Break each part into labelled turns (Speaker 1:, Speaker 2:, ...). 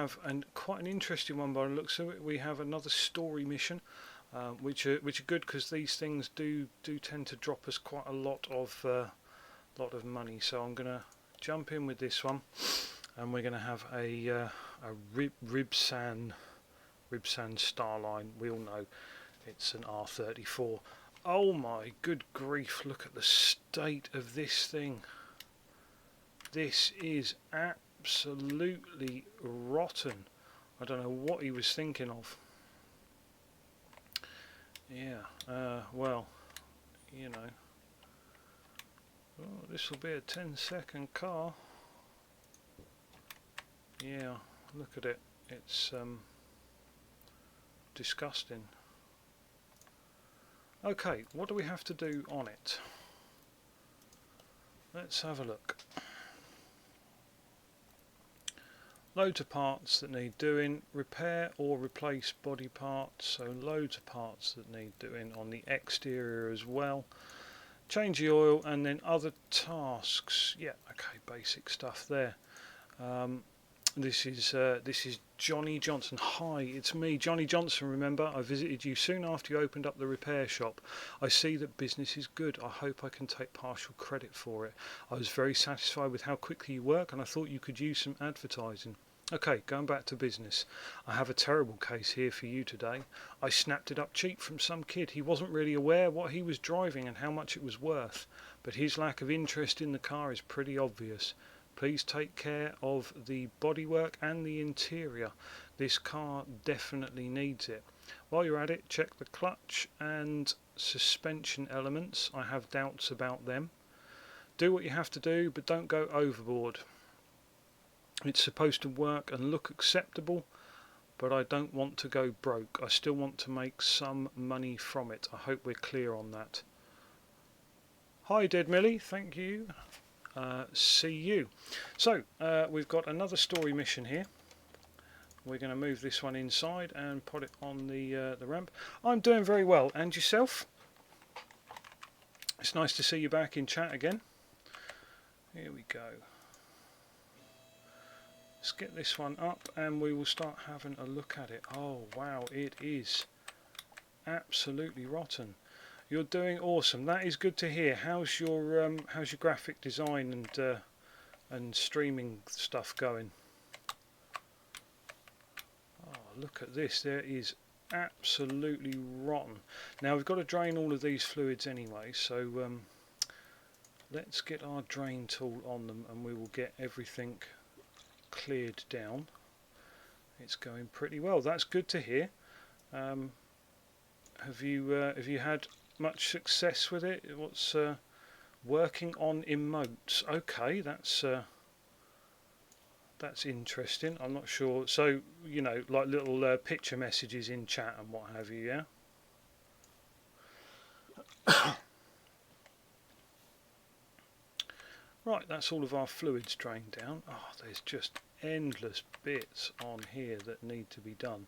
Speaker 1: have quite an interesting one by the looks of it. We have another story mission, which are good because these things do tend to drop us quite a lot of money. So I'm going to jump in with this one, and we're going to have a Ribsan Starline. We all know it's an R34. Oh my good grief, look at the state of this thing. This is absolutely rotten. I don't know what he was thinking of. Yeah, well, you know. Oh, this will be a 10-second car. Yeah, look at it. It's disgusting. Okay, what do we have to do on it? Let's have a look. Loads of parts that need doing. Repair or replace body parts, so loads of parts that need doing on the exterior as well. Change the oil, and then other tasks. Yeah, okay, basic stuff there. This is Johnny Johnson. Hi, it's me, Johnny Johnson. Remember, I visited you soon after you opened up the repair shop. I see that business is good. I hope I can take partial credit for it. I was very satisfied with how quickly you work, and I thought you could use some advertising. Okay, going back to business. I have a terrible case here for you today. I snapped it up cheap from some kid. He wasn't really aware what he was driving and how much it was worth, but his lack of interest in the car is pretty obvious. Please take care of the bodywork and the interior. This car definitely needs it. While you're at it, check the clutch and suspension elements. I have doubts about them. Do what you have to do, but don't go overboard. It's supposed to work and look acceptable, but I don't want to go broke. I still want to make some money from it. I hope we're clear on that. Hi, Dead Millie. Thank you. See you. So we've got another story mission here. We're going to move this one inside and put it on the ramp. I'm doing very well, and yourself? It's nice to see you back in chat again. Here we go. Let's get this one up and we will start having a look at it. Oh wow, it is absolutely rotten. You're doing awesome. That is good to hear. How's your graphic design and streaming stuff going? Oh, look at this. There is absolutely rotten. Now we've got to drain all of these fluids anyway, so let's get our drain tool on them and we will get everything cleared down. It's going pretty well. That's good to hear. Have you had much success with it? What's working on emotes? Okay, that's interesting. I'm not sure. So you know, like little picture messages in chat and what have you. Yeah. Right, that's all of our fluids drained down. Oh, there's just endless bits on here that need to be done.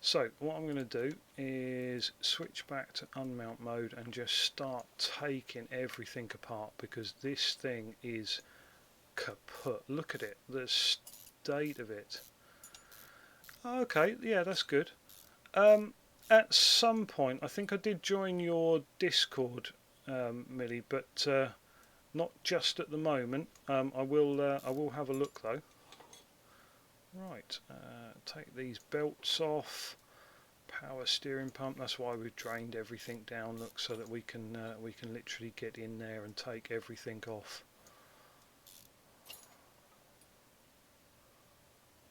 Speaker 1: So what I'm going to do is switch back to unmount mode and just start taking everything apart, because this thing is kaput. Look at it, the state of it. Okay, yeah, that's good. At some point, I think I did join your Discord, Millie, but not just at the moment. I will have a look though. Right, take these belts off. Power steering pump. That's why we've drained everything down. Look, so that we can literally get in there and take everything off.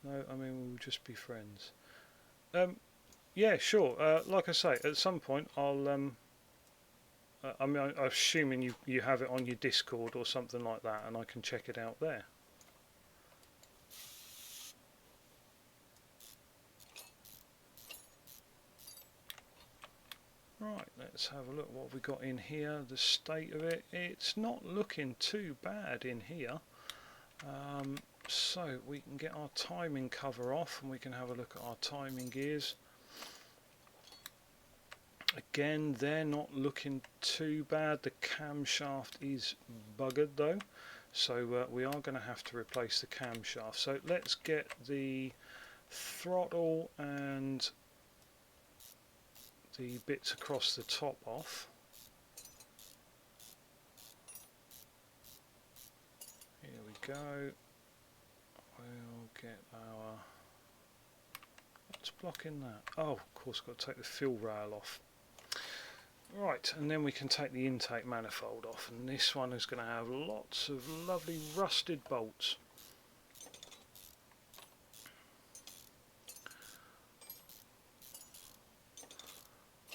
Speaker 1: No, I mean we'll just be friends. Yeah, sure. Like I say, at some point I'll. I mean, I'm assuming you have it on your Discord or something like that, and I can check it out there. Right, let's have a look what we got in here. The state of it. It's not looking too bad in here. So we can get our timing cover off and we can have a look at our timing gears. Again, they're not looking too bad. The camshaft is buggered though, so we are going to have to replace the camshaft. So let's get the throttle and the bits across the top off. Here we go. We'll get our... What's blocking that? Oh, of course, got to take the fill rail off. Right, and then we can take the intake manifold off, and this one is going to have lots of lovely rusted bolts.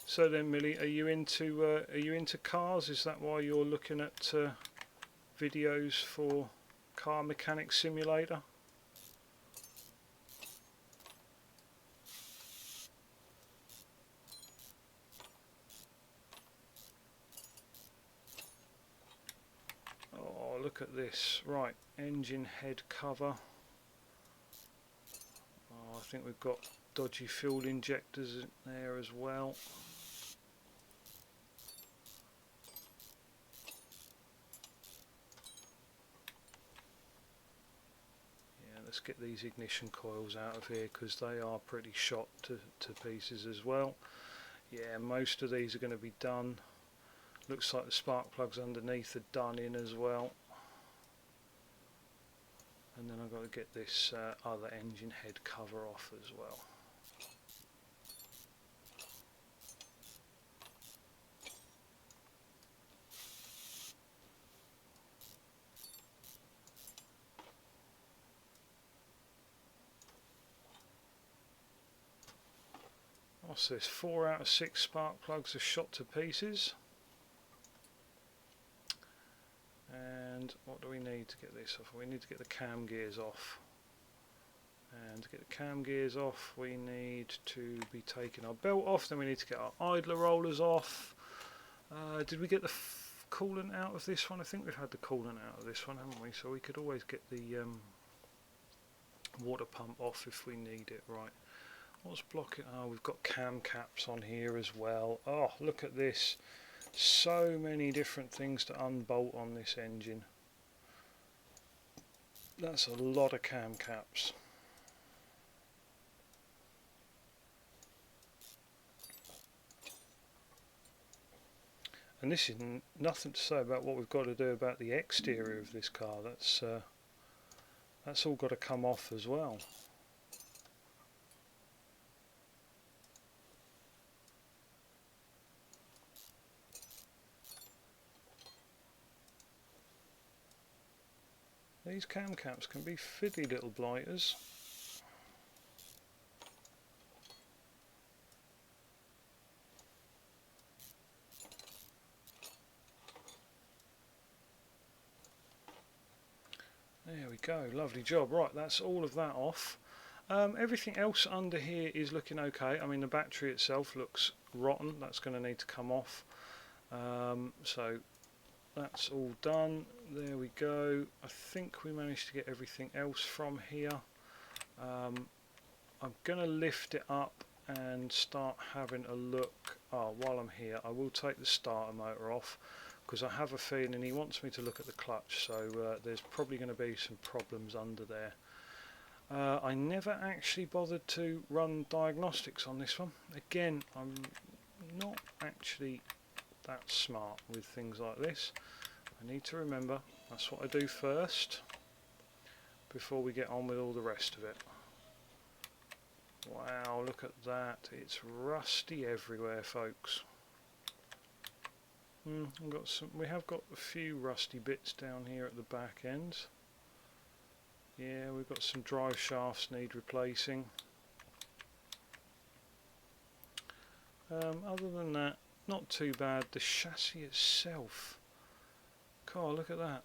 Speaker 1: So then, Millie, are you into cars? Is that why you're looking at videos for Car Mechanic Simulator? Oh, look at this. Right, engine head cover. Oh, I think we've got dodgy fuel injectors in there as well. Yeah, let's get these ignition coils out of here because they are pretty shot to pieces as well. Yeah, most of these are going to be done. Looks like the spark plugs underneath are done in as well. And then I've got to get this other engine head cover off as well. What's this? 4 out of 6 spark plugs are shot to pieces. And what do we need to get this off? We need to get the cam gears off. And to get the cam gears off, we need to be taking our belt off. Then we need to get our idler rollers off. Did we get the coolant out of this one? I think we've had the coolant out of this one, haven't we? So we could always get the water pump off if we need it. Right. What's blocking? Oh, we've got cam caps on here as well. Oh, look at this. So many different things to unbolt on this engine. That's a lot of cam caps. And this is nothing to say about what we've got to do about the exterior of this car. That's all got to come off as well. These cam caps can be fiddly little blighters. There we go, lovely job. Right, that's all of that off. Everything else under here is looking okay. I mean, the battery itself looks rotten. That's going to need to come off. So that's all done. There we go. I think we managed to get everything else from here. I'm going to lift it up and start having a look. Oh, while I'm here, I will take the starter motor off because I have a feeling he wants me to look at the clutch, so there's probably going to be some problems under there. I never actually bothered to run diagnostics on this one. Again, I'm not actually that smart with things like this. I need to remember that's what I do first before we get on with all the rest of it. Wow, look at that. It's rusty everywhere, folks. We have got a few rusty bits down here at the back end. Yeah, we've got some drive shafts need replacing. Other than that, not too bad. The chassis itself, God, look at that.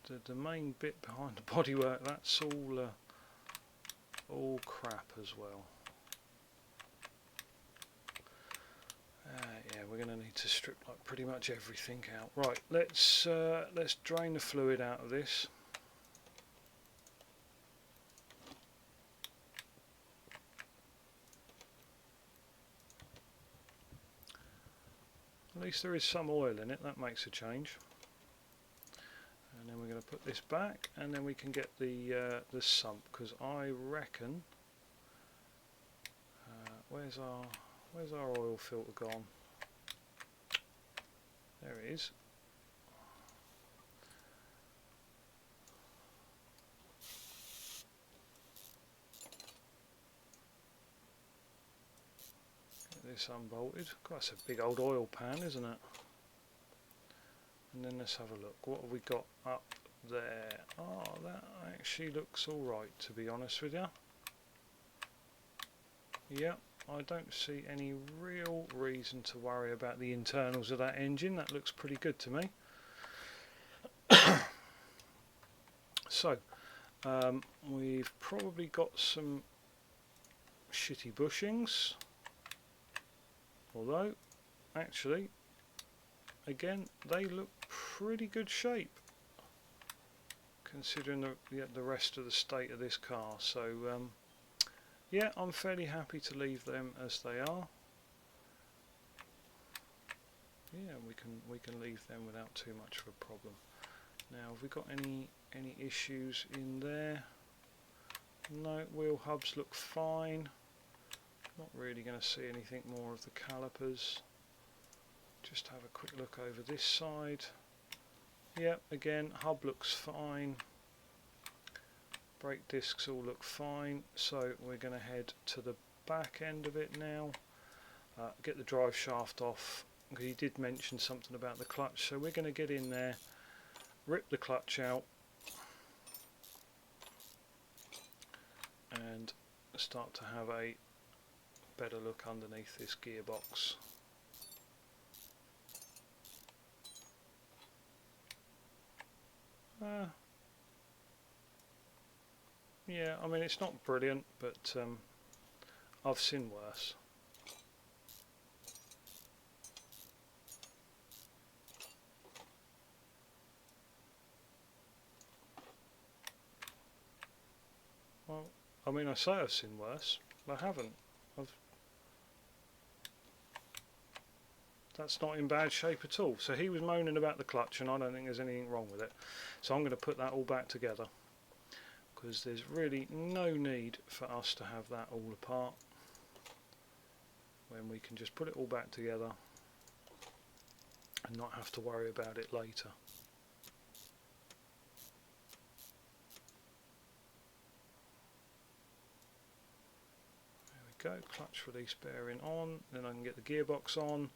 Speaker 1: The main bit behind the bodywork, that's all crap as well. Yeah, we're going to need to strip like pretty much everything out. Right, let's drain the fluid out of this. At least there is some oil in it. That makes a change. And then we're going to put this back, and then we can get the sump, because I reckon where's our oil filter gone? There it is. Get this unbolted. God, that's a big old oil pan, isn't it? And then let's have a look. What have we got up there? Oh, that actually looks alright, to be honest with you. Yep, I don't see any real reason to worry about the internals of that engine. That looks pretty good to me. So, we've probably got some shitty bushings. Although, actually, again, they look pretty good shape considering the rest of the state of this car. So yeah, I'm fairly happy to leave them as they are. Yeah, we can leave them without too much of a problem. Now, have we got any issues in there? No, wheel hubs look fine. Not really going to see anything more of the calipers. Just have a quick look over this side. Yep, again, hub looks fine. Brake discs all look fine. So we're going to head to the back end of it now. Get the drive shaft off. He did mention something about the clutch, so we're going to get in there, rip the clutch out, and start to have a better look underneath this gearbox. Yeah, I mean, it's not brilliant, but I've seen worse. Well, I mean, I say I've seen worse, but I haven't. That's not in bad shape at all. So he was moaning about the clutch, and I don't think there's anything wrong with it. So I'm going to put that all back together, because there's really no need for us to have that all apart when we can just put it all back together and not have to worry about it later. There we go, clutch release bearing on, then I can get the gearbox on.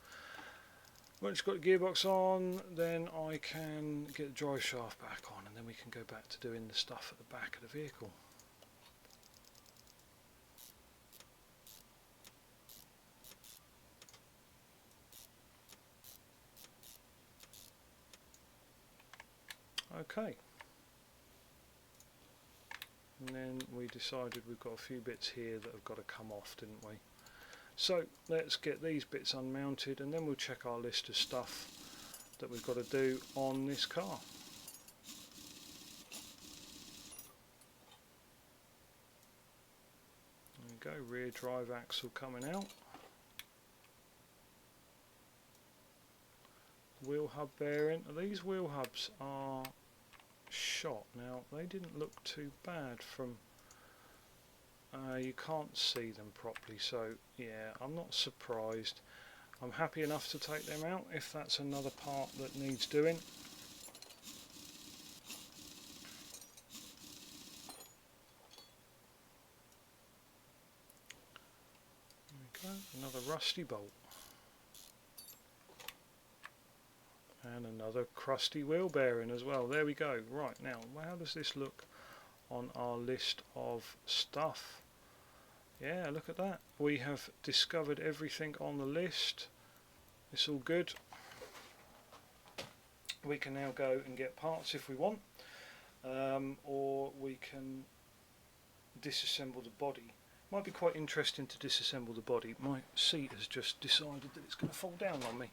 Speaker 1: Once you've got the gearbox on, then I can get the drive shaft back on, and then we can go back to doing the stuff at the back of the vehicle. Okay. And then we decided we've got a few bits here that have got to come off, didn't we? So let's get these bits unmounted, and then we'll check our list of stuff that we've got to do on this car. There we go, rear drive axle coming out. Wheel hub bearing. These wheel hubs are shot. Now, they didn't look too bad from... you can't see them properly, so yeah, I'm not surprised. I'm happy enough to take them out if that's another part that needs doing. There we go, another rusty bolt. And another crusty wheel bearing as well. There we go. Right, now, how does this look on our list of stuff? Yeah, look at that. We have discovered everything on the list. It's all good. We can now go and get parts if we want, or we can disassemble the body. Might be quite interesting to disassemble the body. My seat has just decided that it's going to fall down on me.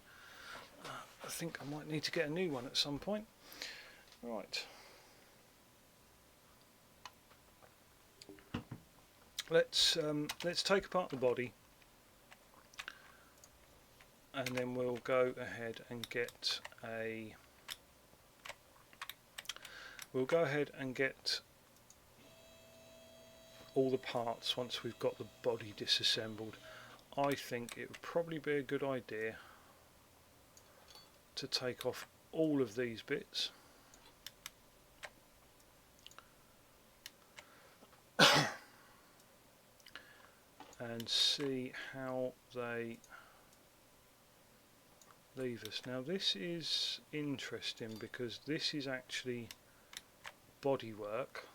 Speaker 1: I think I might need to get a new one at some point. Right. Let's take apart the body, and then we'll go ahead and get a. We'll go ahead and get all the parts once we've got the body disassembled. I think it would probably be a good idea to take off all of these bits and see how they leave us. Now this is interesting because this is actually bodywork.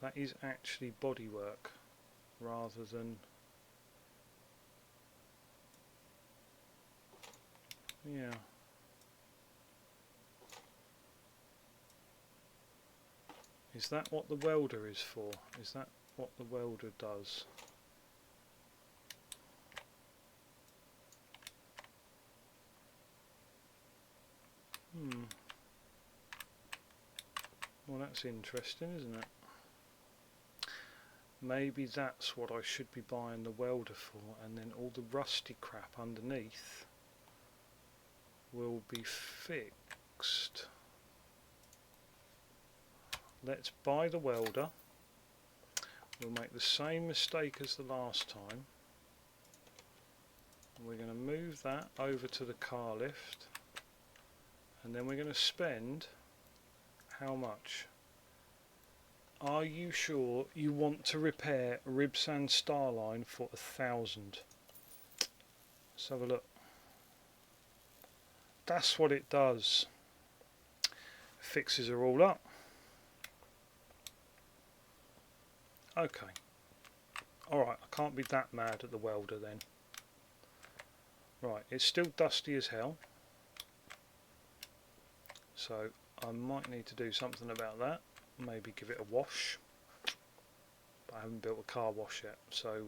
Speaker 1: That is actually bodywork rather than, yeah. Is that what the welder is for? Is that what the welder does? Well, that's interesting, isn't it? Maybe that's what I should be buying the welder for, and then all the rusty crap underneath will be fixed. Let's buy the welder. We'll make the same mistake as the last time. We're going to move that over to the car lift, and then we're going to spend how much? Are you sure you want to repair Ribsand Starline for 1,000? Let's have a look. That's what it does. Fixes are all up. Okay. Alright, I can't be that mad at the welder then. Right, it's still dusty as hell. So I might need to do something about that. Maybe give it a wash. But I haven't built a car wash yet. So,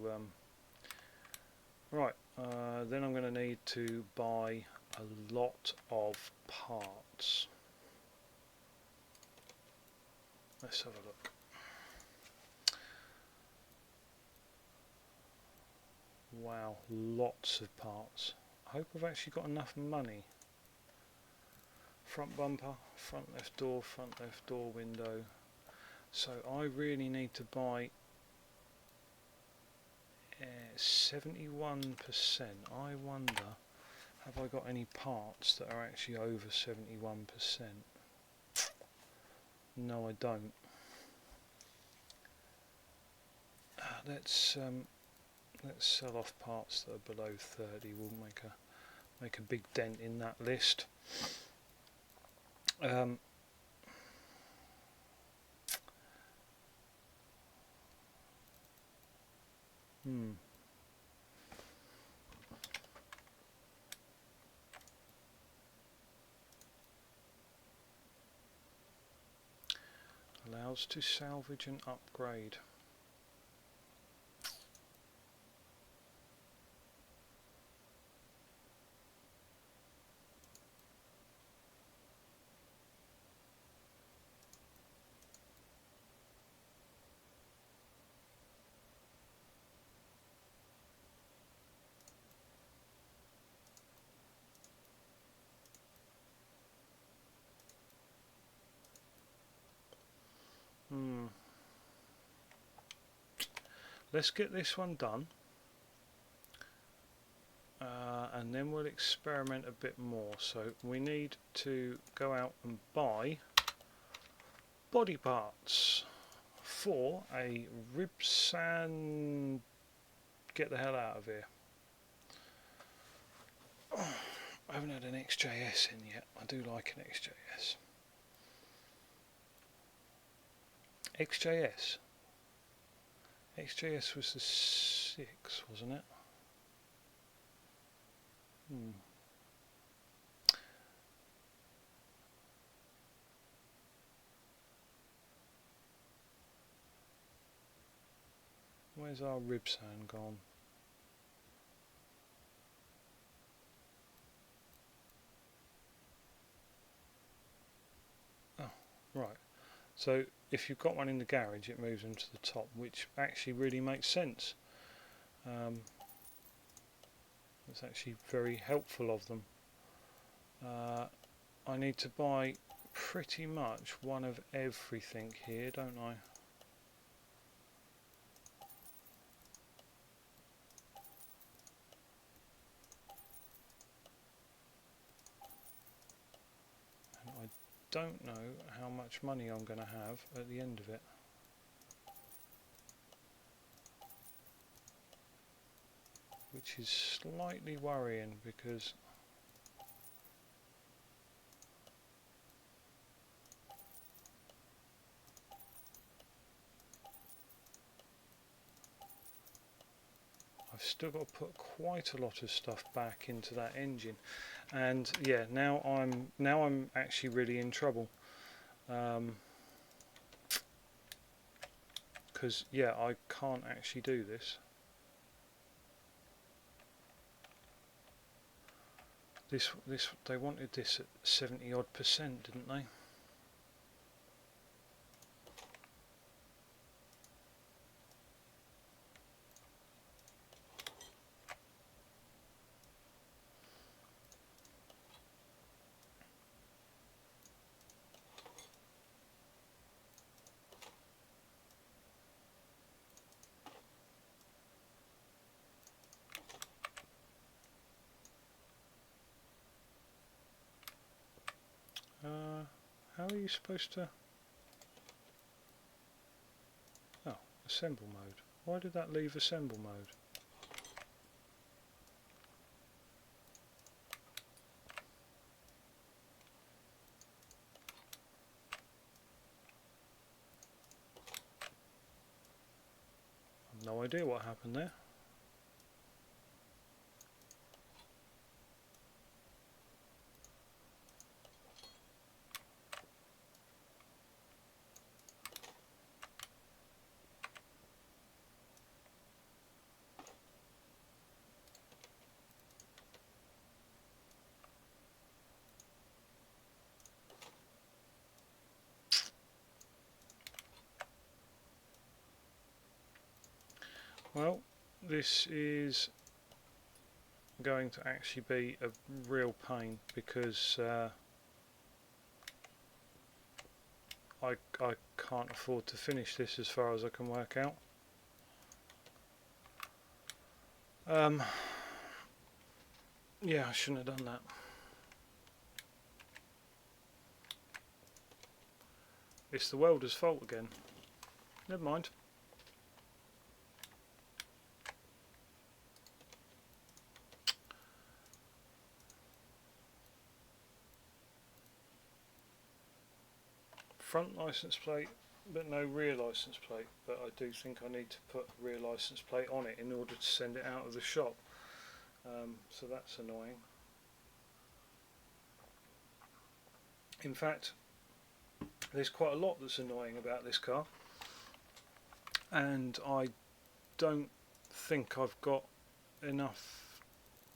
Speaker 1: right, then I'm going to need to buy a lot of parts. Let's have a look. Wow, lots of parts. I hope I've actually got enough money. Front bumper, front left door window. So I really need to buy 71%. I wonder, have I got any parts that are actually over 71%? No, I don't. Let's sell off parts that are below 30. We'll make a big dent in that list. Allows to salvage and upgrade. Let's get this one done, and then we'll experiment a bit more. So we need to go out and buy body parts for a Ribsand. Get the hell out of here. Oh, I haven't had an XJS in yet. I do like an XJS. XJS was the 6, wasn't it? Where's our Ribsand gone? Oh, right. So if you've got one in the garage, it moves them to the top, which actually really makes sense. It's actually very helpful of them. I need to buy pretty much one of everything here, don't I? don't know how much money I'm going to have at the end of it. Which is slightly worrying because I've still got to put quite a lot of stuff back into that engine, and yeah, now I'm actually really in trouble, because yeah, I can't actually do this. This they wanted this at 70 odd %, didn't they? How are you supposed to? Oh, assemble mode. Why did that leave assemble mode? I've no idea what happened there. Well, this is going to actually be a real pain because I can't afford to finish this as far as I can work out. Yeah, I shouldn't have done that. It's the welder's fault again. Never mind. Front license plate, but no rear license plate. But I do think I need to put a rear license plate on it in order to send it out of the shop. So that's annoying. In fact, there's quite a lot that's annoying about this car, and I don't think I've got enough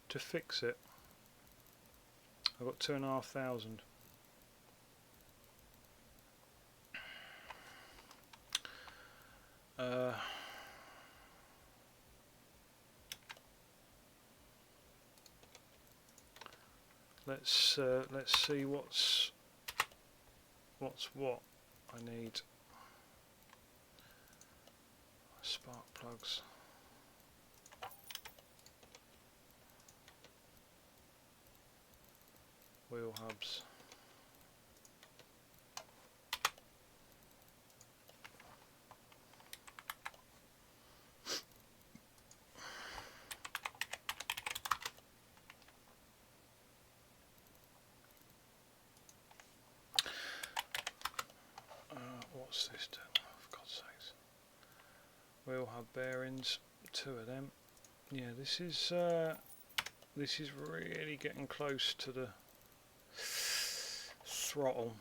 Speaker 1: to fix it. I've got 2,500. Let's see what's what. I need spark plugs. Wheel hubs. What's this doing? Oh, for God's sakes. Wheel hub bearings, 2 of them. Yeah, this is really getting close to the throttle.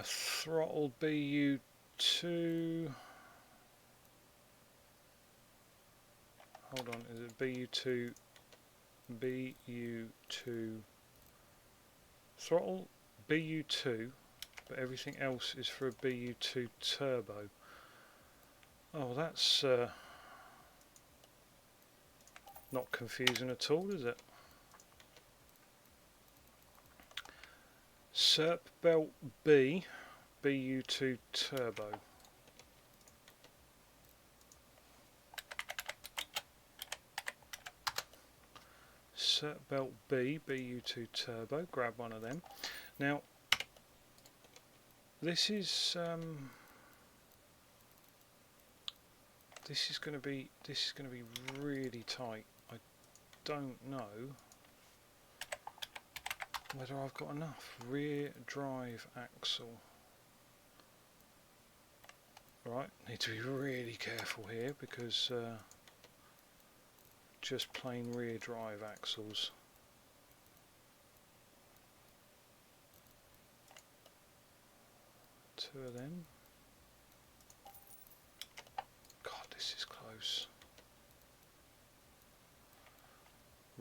Speaker 1: Throttle BU2. Hold on, is it BU2? BU2 throttle BU2, but everything else is for a BU2 turbo. Oh, that's not confusing at all, is it? SERP belt B, BU2 turbo. insert belt B, BU2 turbo, grab one of them. Now this is going to be really tight. I don't know whether I've got enough. Rear drive axle. Right, need to be really careful here because just plain rear drive axles. Two of them. God, this is close.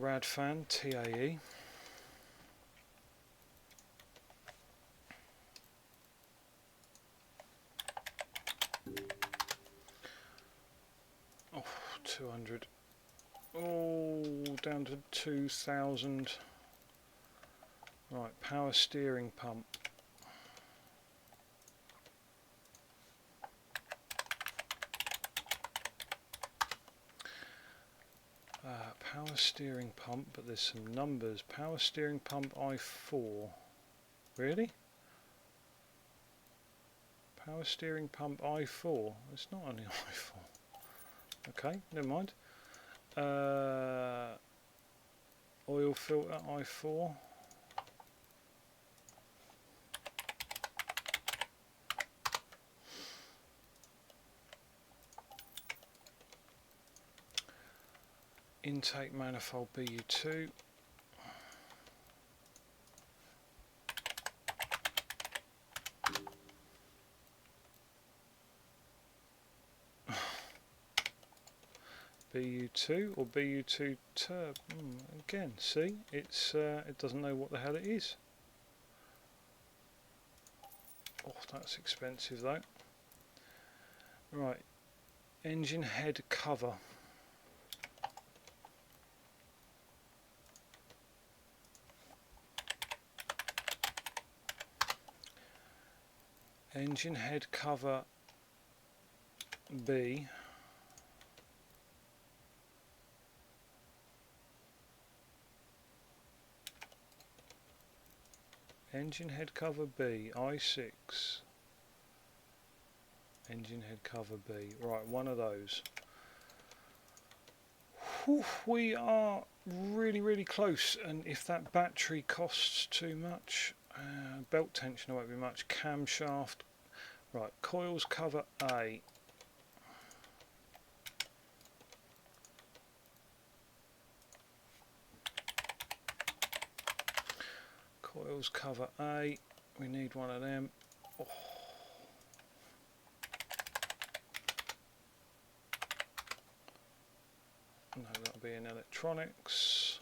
Speaker 1: Radfan TAE. Oh, 200. Oh, down to 2,000. Right, power steering pump. Power steering pump, but there's some numbers. Power steering pump I4. Really? Power steering pump I4. It's not only I4. Okay, never mind. Oil filter I4. Intake manifold BU2. BU2 or BU2 turb. Again, see, it's it doesn't know what the hell it is. Oh, that's expensive though. Right, engine head cover. Engine head cover B. Engine head cover B, I6. Engine head cover B. Right, one of those. Whew, we are really close, and if that battery costs too much, belt tensioner won't be much. Camshaft. Right, coils cover A. Coils cover A. We need one of them. Oh. No, that'll be in electronics.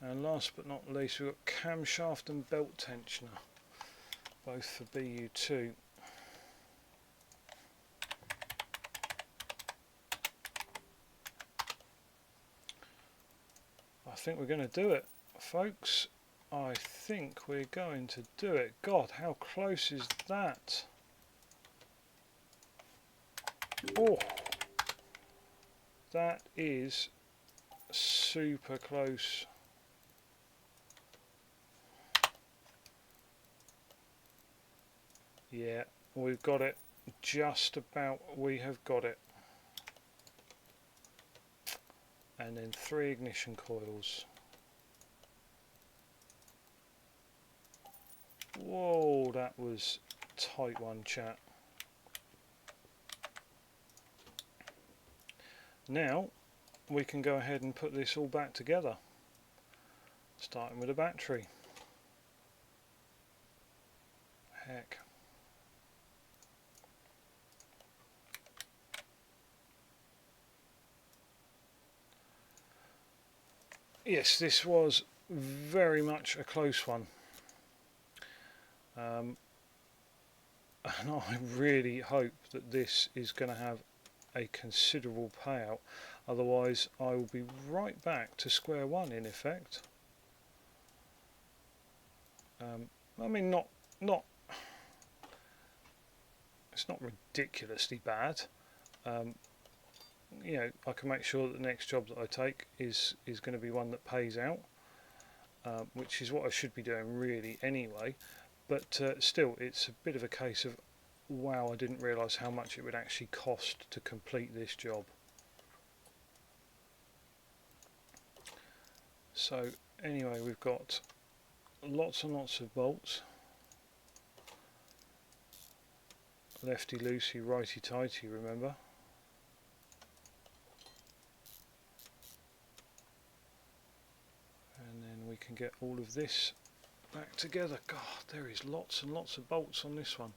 Speaker 1: And last but not least, we've got camshaft and belt tensioner, both for BU2. I think we're going to do it, folks. I think we're going to do it. God, how close is that? Oh, that is super close. Yeah, we've got it. Just about, we have got it. And then 3 ignition coils. Whoa, that was a tight one, chat. Now we can go ahead and put this all back together, starting with a battery. Heck. Yes, this was very much a close one. And I really hope that this is going to have a considerable payout, otherwise I will be right back to square one in effect. I mean, not it's not ridiculously bad, you know, I can make sure that the next job that I take is going to be one that pays out, which is what I should be doing really anyway. But still, it's a bit of a case of, wow, I didn't realise how much it would actually cost to complete this job. So anyway, we've got lots and lots of bolts, lefty loosey, righty tighty, remember. And then we can get all of this back together. God, there is lots and lots of bolts on this one.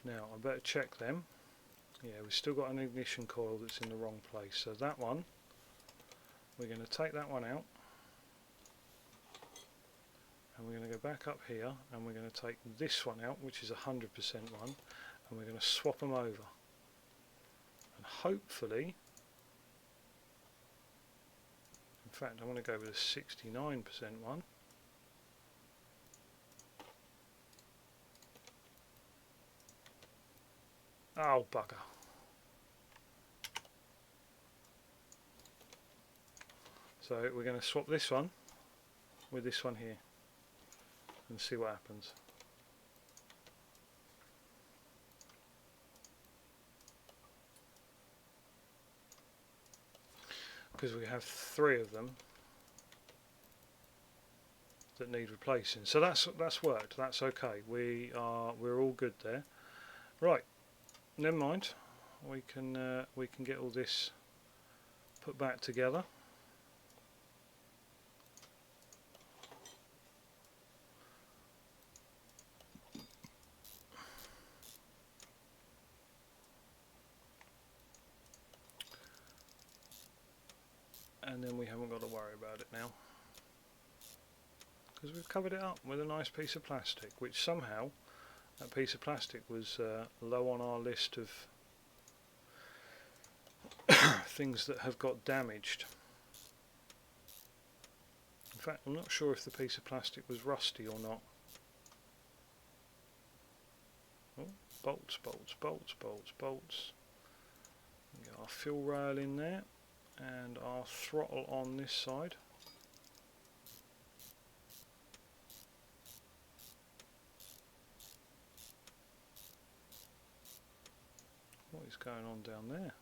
Speaker 1: Now I better check them. Yeah, we've still got an ignition coil that's in the wrong place. So that one, we're going to take that one out. And we're going to go back up here and we're going to take this one out, which is a 100% one, and we're going to swap them over. And hopefully, in fact I'm going to go with a 69% one. Oh bugger. So we're going to swap this one with this one here and see what happens. Because we have 3 of them that need replacing. So that's worked. That's okay. We're all good there. Right. Never mind. We can get all this put back together. And then we haven't got to worry about it now, because we've covered it up with a nice piece of plastic, which somehow that piece of plastic was low on our list of things that have got damaged. In fact, I'm not sure if the piece of plastic was rusty or not. Oh, bolts, bolts, bolts, bolts, bolts. Get our fuel rail in there and our throttle on this side. What is going on down there?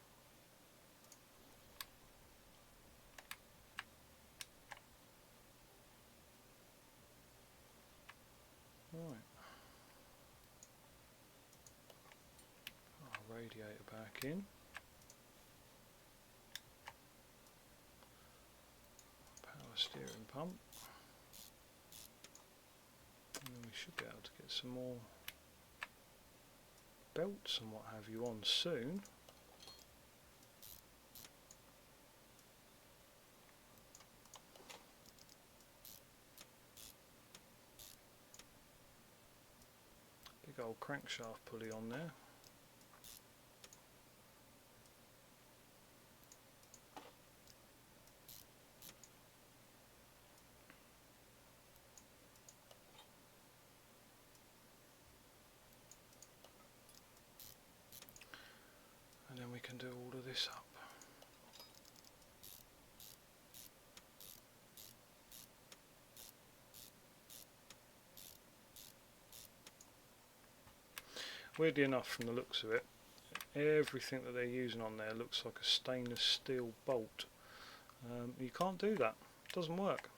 Speaker 1: Right. Our radiator back in. Power steering pump. And then we should be able to get some more belts and what have you on soon. Big old crankshaft pulley on there. And then we can do all of this up. Weirdly enough, from the looks of it, everything that they're using on there looks like a stainless steel bolt. You can't do that. It doesn't work.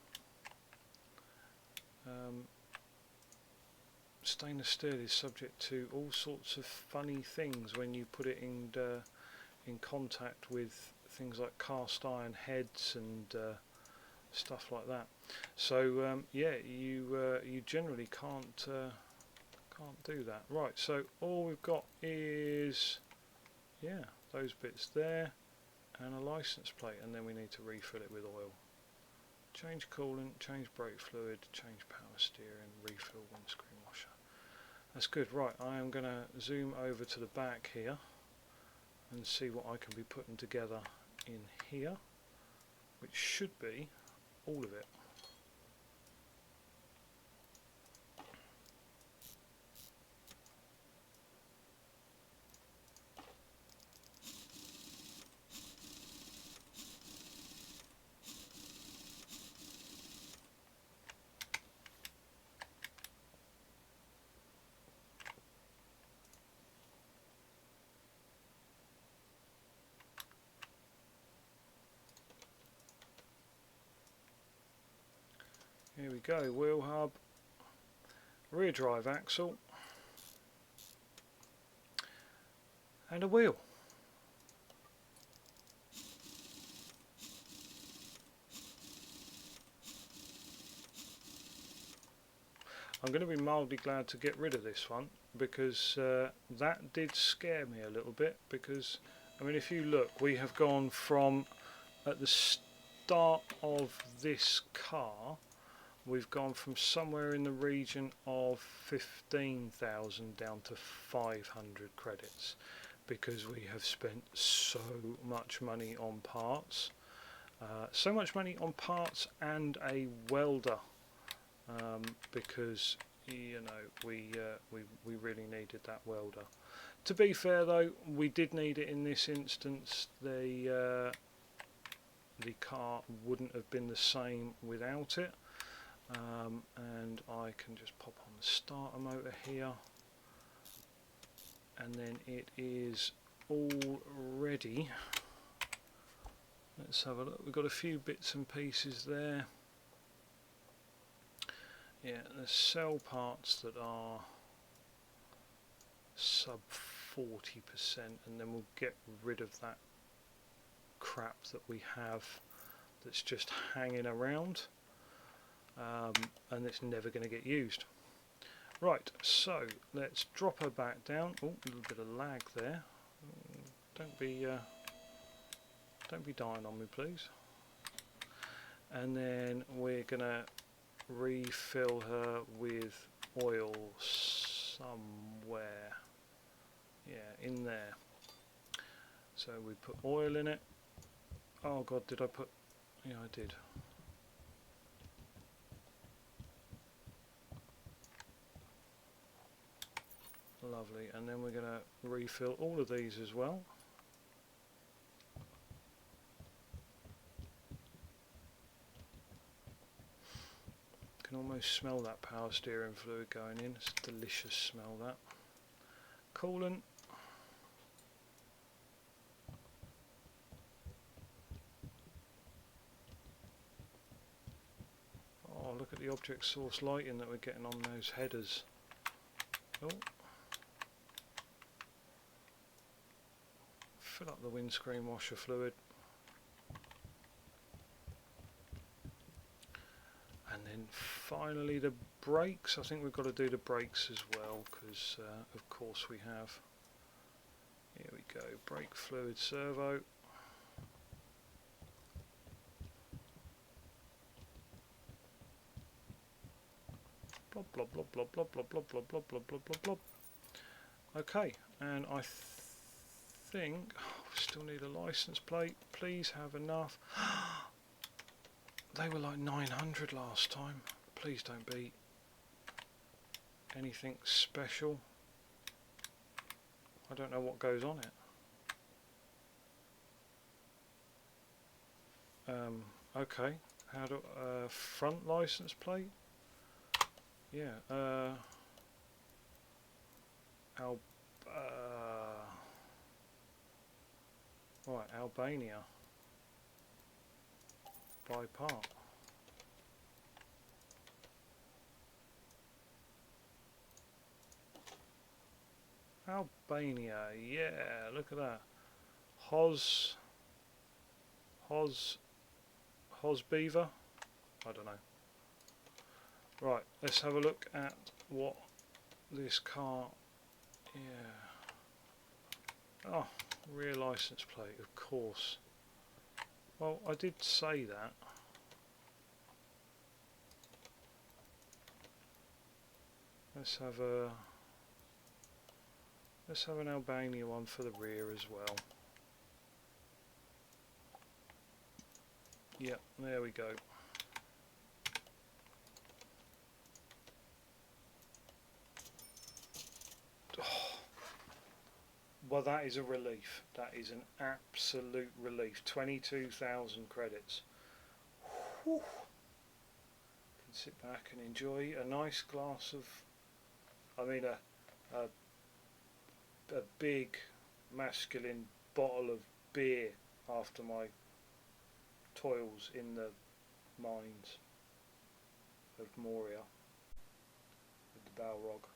Speaker 1: Stainless steel is subject to all sorts of funny things when you put it in contact with things like cast iron heads and stuff like that. So yeah, you generally can't do that. Right, so all we've got is, yeah, those bits there and a license plate, and then we need to refill it with oil. Change coolant, change brake fluid, change power steering, refill windscreen washer. That's good. Right, I am going to zoom over to the back here and see what I can be putting together in here, which should be all of it. Here we go, wheel hub, rear drive axle and a wheel. I'm going to be mildly glad to get rid of this one, because that did scare me a little bit, because I mean, if you look, we have gone from, at the start of this car, we've gone from somewhere in the region of 15,000 down to 500 credits, because we have spent so much money on parts, and a welder, because you know we really needed that welder. To be fair though, we did need it in this instance. The car wouldn't have been the same without it. And I can just pop on the starter motor here, and then it is all ready. Let's have a look. We've got a few bits and pieces there. Yeah, there's cell parts that are sub 40%, and then we'll get rid of that crap that we have that's just hanging around. And it's never going to get used. Right, so let's drop her back down. Oh, a little bit of lag there. Don't be dying on me, please. And then we're going to refill her with oil somewhere. Yeah, in there. So we put oil in it. Oh God, did I put? Yeah, I did. Lovely, and then we're going to refill all of these as well. Can almost smell that power steering fluid going in. It's a delicious smell, that. Coolant. Oh, look at the object source lighting that we're getting on those headers. Oh. Fill up the windscreen washer fluid, and then finally the brakes. I think we've got to do the brakes as well, because of course we have. Here we go, brake fluid servo. Blob blob blob blob blob blob blob blob blob blob blob blob blob. Okay, and I think we still need a license plate. Please have enough. They were like 900 last time. Please don't be anything special. I don't know what goes on it. Okay, how do front license plate? Yeah. Right, Albania by part. Albania, yeah, look at that. Hoz Hosbeaver? I don't know. Right, let's have a look at what this car, yeah. Oh, rear license plate, of course. Well, I did say that. Let's have an Albania one for the rear as well. Yep, there we go. Oh, well, that is a relief. That is an absolute relief. 22,000 credits. Whew. Can sit back and enjoy a nice glass of, I mean, a big masculine bottle of beer after my toils in the mines of Moria with the Balrog.